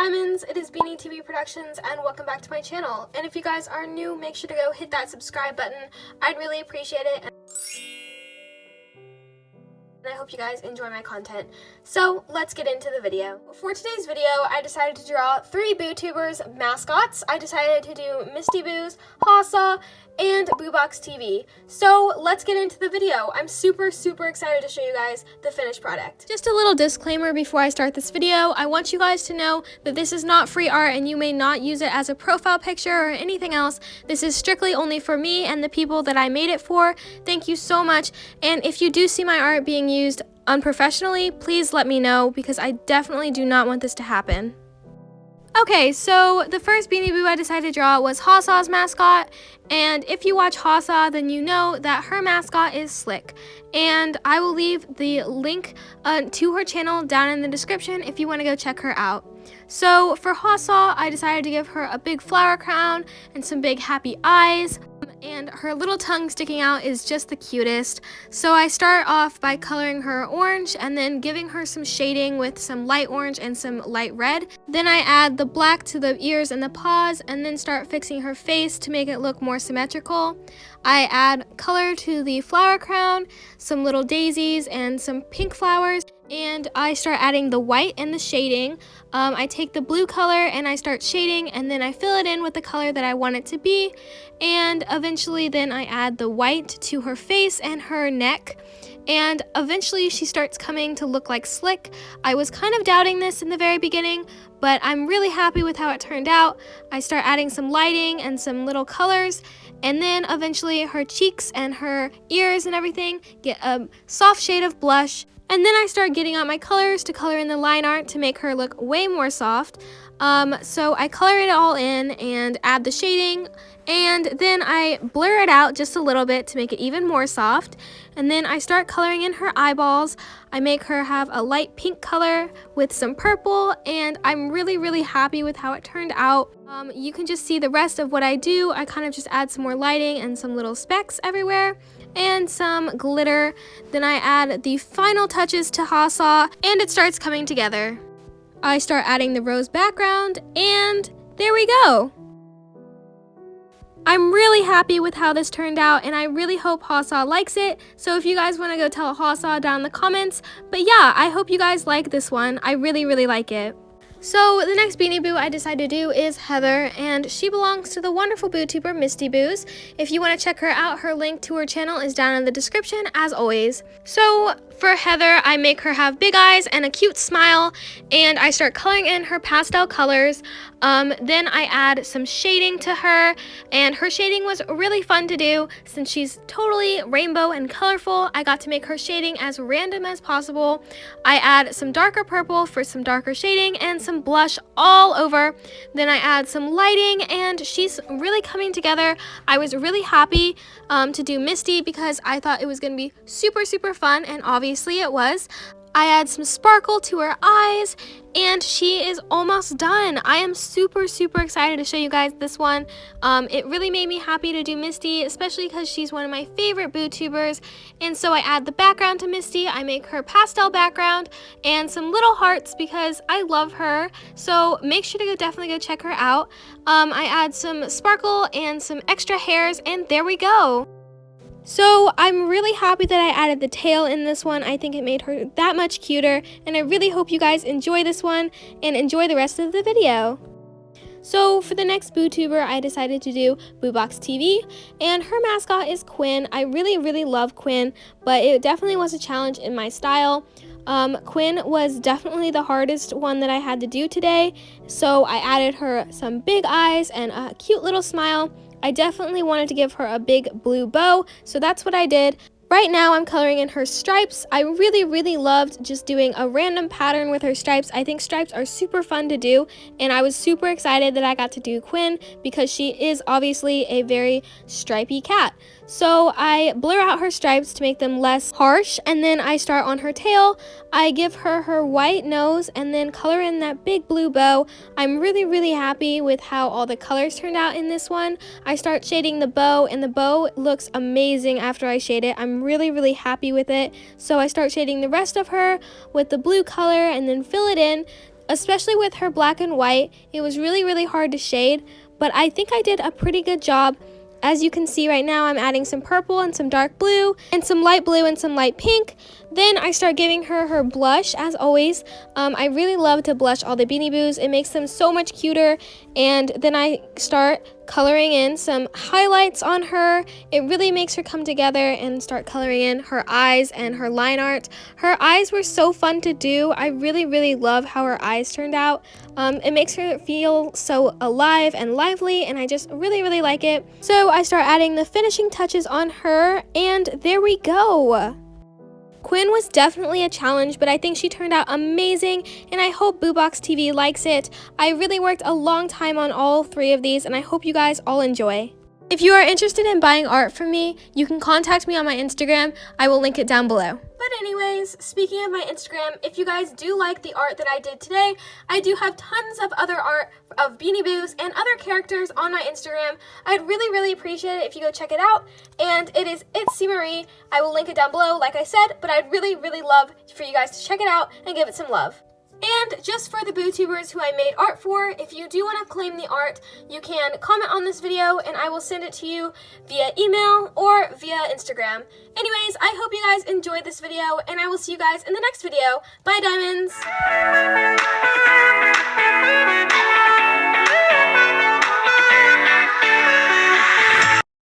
Diamonds, it is Beanie TV Productions and welcome back to my channel. And if you guys are new, make sure to go hit that subscribe button. I'd really appreciate it. And I hope you guys enjoy my content. So let's get into the video. For today's video, I decided to draw 3 Bootubers mascots. I decided to do Misty Boos, Hasa, and BooBoxTV. So let's get into the video. I'm super excited to show you guys the finished product. Just a little disclaimer before I start this video. I want you guys to know that this is not free art and you may not use it as a profile picture or anything else. This is strictly only for me and the people that I made it for. Thank you so much. And if you do see my art being used unprofessionally, please let me know because I definitely do not want this to happen. Okay, so the first Beanie Boo I decided to draw was Hasa's mascot, and if you watch Hasa, then you know that her mascot is Slick, and I will leave the link to her channel down in the description if you want to go check her out. So for Hasa, I decided to give her a big flower crown and some big happy eyes, and her little tongue sticking out is just the cutest. So I start off by coloring her orange and then giving her some shading with some light orange and some light red. Then I add the black to the ears and the paws and then start fixing her face to make it look more symmetrical. I add color to the flower crown, some little daisies and some pink flowers, and I start adding the white and the shading. I take the blue color and I start shading, and then I fill it in with the color that I want it to be, and eventually then I add the white to her face and her neck, and eventually she starts coming to look like Slick. I was kind of doubting this in the very beginning, but I'm really happy with how it turned out. I start adding some lighting and some little colors, and then eventually her cheeks and her ears and everything get a soft shade of blush. And then I start getting out my colors to color in the line art to make her look way more soft. So I color it all in and add the shading, and then I blur it out just a little bit to make it even more soft. And then I start coloring in her eyeballs. I make her have a light pink color with some purple, and I'm really happy with how it turned out. You can just see the rest of what I do. I kind of just add some more lighting and some little specks everywhere and some glitter. Then I add the final touches to Hasa and it starts coming together. I start adding the rose background and there we go. I'm really happy with how this turned out and I really hope Hasa likes it. So if you guys want to go tell Hasa down in the comments. But yeah, I hope you guys like this one. I really like it. So the next Beanie Boo I decided to do is Heather, and she belongs to the wonderful Bootuber Misty Boos. If you want to check her out, her link to her channel is down in the description as always. So for Heather, I make her have big eyes and a cute smile, and I start coloring in her pastel colors. Then I add some shading to her, and her shading was really fun to do since she's totally rainbow and colorful. I got to make her shading as random as possible. I add some darker purple for some darker shading and some blush all over. Then I add some lighting and she's really coming together. I was really happy to do Misty because I thought it was going to be super fun, and obviously it was. I add some sparkle to her eyes and she is almost done. I am super excited to show you guys this one. It really made me happy to do Misty, especially because she's one of my favorite Bootubers. And so I add the background to Misty. I make her pastel background and some little hearts because I love her. So make sure to definitely go check her out. I add some sparkle and some extra hairs, and there we go. So I'm really happy that I added the tail in this one. I think it made her that much cuter, and I really hope you guys enjoy this one and enjoy the rest of the video. So for the next Bootuber, I decided to do BooBoxTV, and her mascot is Quinn. I really love Quinn, but it definitely was a challenge in my style. Quinn was definitely the hardest one that I had to do today, so I added her some big eyes and a cute little smile. I definitely wanted to give her a big blue bow, so that's what I did. Right now I'm coloring in her stripes. I really loved just doing a random pattern with her stripes. I think stripes are super fun to do, and I was super excited that I got to do Quinn because she is obviously a very stripy cat. So I blur out her stripes to make them less harsh, and then I start on her tail. I give her her white nose and then color in that big blue bow. I'm really happy with how all the colors turned out in this one. I start shading the bow, and the bow looks amazing after I shade it. I'm really happy with it. So I start shading the rest of her with the blue color and then fill it in. especially with her black and white. It was really hard to shade, but I think I did a pretty good job. As you can see right now, I'm adding some purple and some dark blue and some light blue and some light pink. Then I start giving her her blush, as always. I really love to blush all the Beanie Boos. It makes them so much cuter. And then I start coloring in some highlights on her. It really makes her come together, and start coloring in her eyes and her line art. Her eyes were so fun to do. I really love how her eyes turned out. It makes her feel so alive and lively, and I just really like it. So I start adding the finishing touches on her, and there we go. Quinn was definitely a challenge, but I think she turned out amazing, and I hope BooBox TV likes it. I really worked a long time on all 3 of these, and I hope you guys all enjoy. If you are interested in buying art from me, you can contact me on my Instagram. I will link it down below. But anyways, speaking of my Instagram, if you guys do like the art that I did today, I do have tons of other art of Beanie Boos and other characters on my Instagram. I'd really appreciate it if you go check it out. And it is It's C Marie. I will link it down below, like I said, but I'd really love for you guys to check it out and give it some love. And just for the Bootubers who I made art for, if you do want to claim the art, you can comment on this video and I will send it to you via email or via Instagram. Anyways, I hope you guys enjoyed this video, and I will see you guys in the next video. Bye, Diamonds!